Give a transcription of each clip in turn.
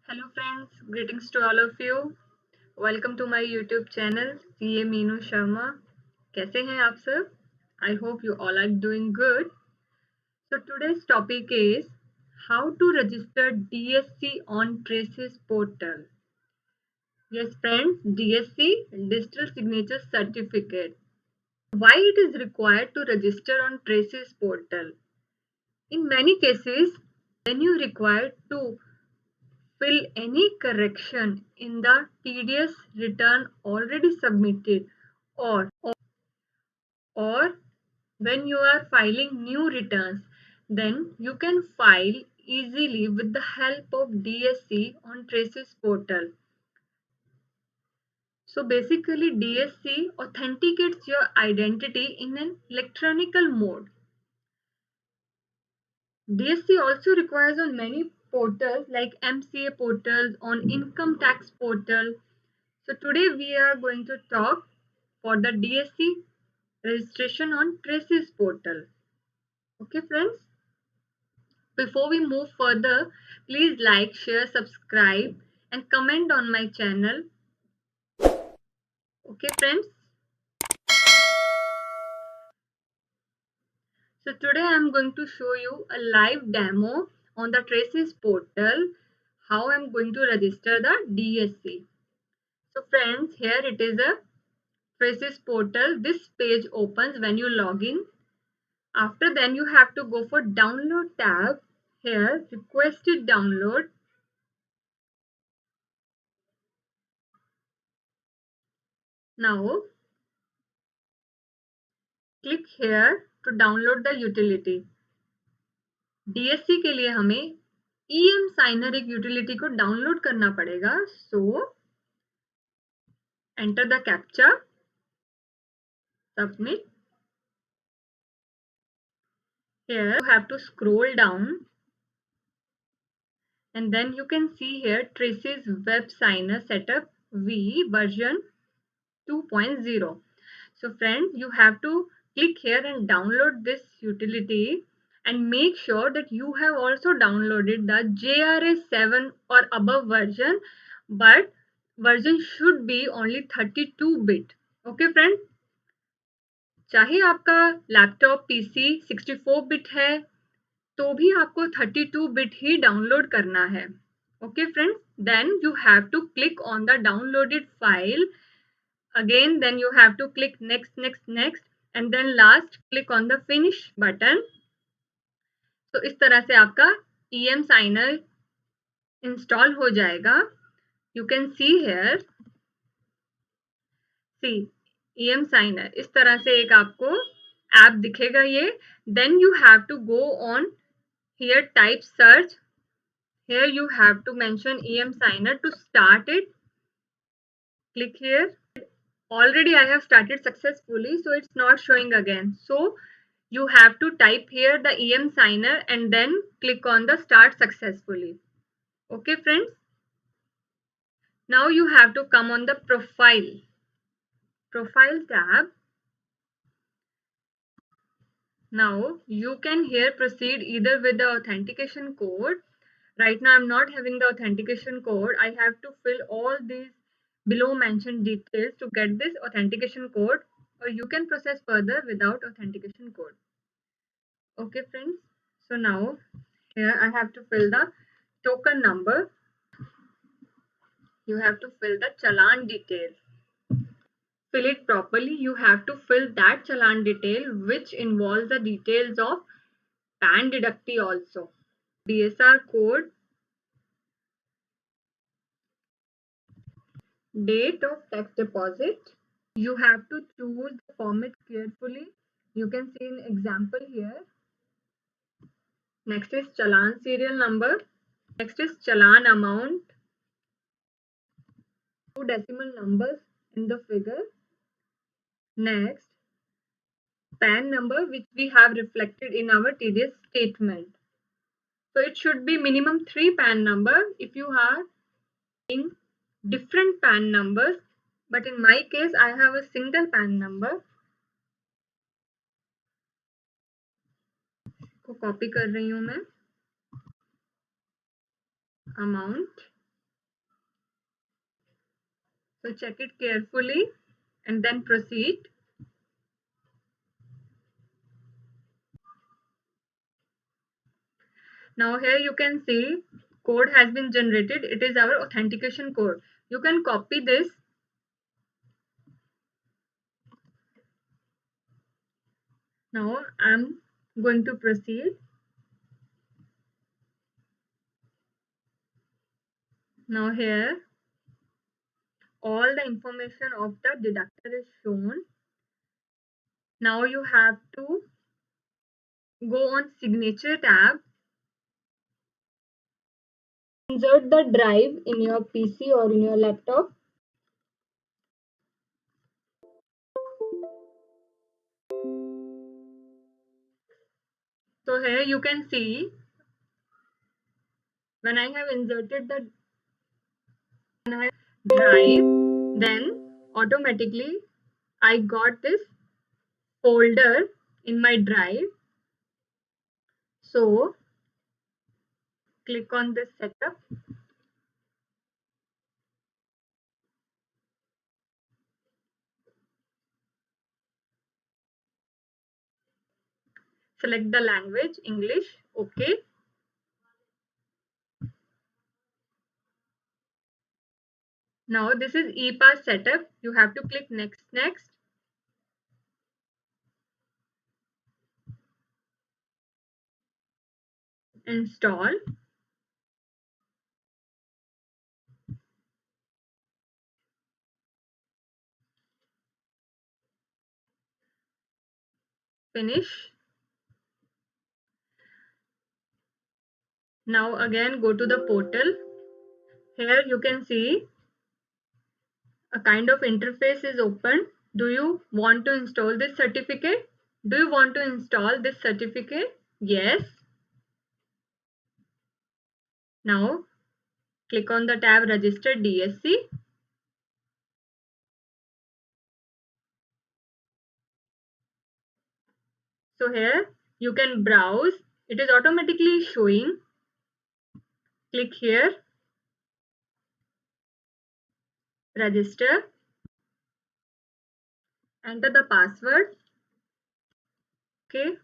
Hello friends, greetings to all of you. Welcome to my YouTube channel CA Meenu Sharma. कैसे हैं आप सब? I hope you all are doing good. So today's topic is how to register DSC on Traces portal. Yes friends, DSC Digital Signature Certificate. Why it is required to register on Traces portal? In many cases, when you require to fill any correction in the TDS return already submitted or when you are filing new returns, then you can file easily with the help of DSC on Traces portal. So basically DSC authenticates your identity in an electronic mode. DSC also requires on many portals like MCA portals, on income tax portal. So today we are going to talk for the DSC registration on Traces portal. Okay friends, before we move further, please like, share, subscribe and comment on my channel. Okay friends. So today I am going to show you a live demo on the Traces portal how I am going to register the DSC. So friends, here it is a Traces portal. This page opens when you log in. After then you have to go for download tab. Here requested download. Now click here to download the utility. DSC के लिए हमें EM Signer एक utility को download करना पड़ेगा. So enter the captcha, submit. Here you have to scroll down and then you can see here Traces Web Signer Setup V version 2.0. So friends, you have to click here and download this utility and make sure that you have also downloaded the JRA 7 or above version, but version should be only 32 bit. Okay friends, चाहे आपका laptop PC 64 bit है तो भी आपको 32 bit ही download करना है. Okay friends, then you have to click on the downloaded file. Again, then you have to click next and then last click on the finish button. तो इस तरह से आपका EM Signer इंस्टॉल हो जाएगा. You can see here, see EM Signer इस तरह से एक आपको ऐप दिखेगा ये. Then you have to go on here, type search. Here you have to mention EM Signer to start it. Click here. Already I have started successfully, so it's not showing again. So you have to type here the EM Signer and then click on the start successfully. Okay friends, now you have to come on the profile tab. Now you can here proceed either with the authentication code. Right now I'm not having the authentication code. I have to fill all these below mentioned details to get this authentication code, or you can process further without authentication code. Okay friends, so now here I have to fill the token number. You have to fill the challan detail. Fill it properly. You have to fill that challan detail which involves the details of PAN deductee also. DSR code, date of tax deposit. You have to choose the format carefully. You can see an example here. Next is challan serial number. Next is challan amount. 2 decimal numbers in the figure. Next, PAN number which we have reflected in our TDS statement. So it should be minimum 3 PAN number if you are in different PAN numbers, but in my case I have a single PAN number. को copy कर रही हूँ मैं. Amount. So check it carefully and then proceed. Now here you can see code has been generated. It is our authentication code. You can copy this. Now I'm going to proceed. Now here all the information of the deductor is shown. Now you have to go on signature tab. Insert the drive in your PC or in your laptop. So here you can see when I have inserted the drive, then automatically I got this folder in my drive. So click on this setup. Select the language, English, okay. Now this is ePass setup. You have to click next, next. Install. Finish. Now again go to the portal. Here you can see a kind of interface is open. Do you want to install this certificate? Do you want to install this certificate? Yes. Now click on the tab Register DSC. So here you can browse. It is automatically showing. Click here. Register. Enter the password. Okay.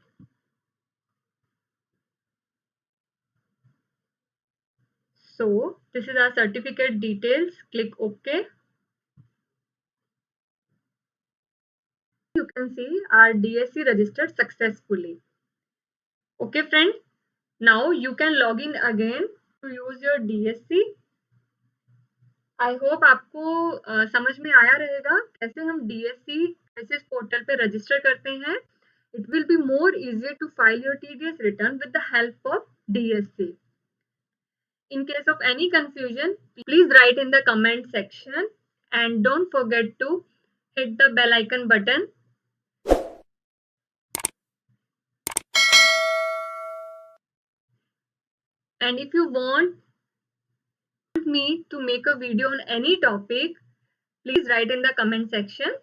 So this is our certificate details. Click OK. You can see our DSC registered successfully. Okay friends. Now you can log in again to use your DSC. I hope आपको समझ में आया रहेगा कैसे हम DSC crisis portal पे register करते हैं. It will be more easier to file your TDS return with the help of DSC. In case of any confusion, please write in the comment section and don't forget to hit the bell icon button. And if you want me to make a video on any topic, please write in the comment section.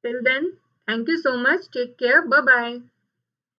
Till then, thank you so much. Take care. Bye bye.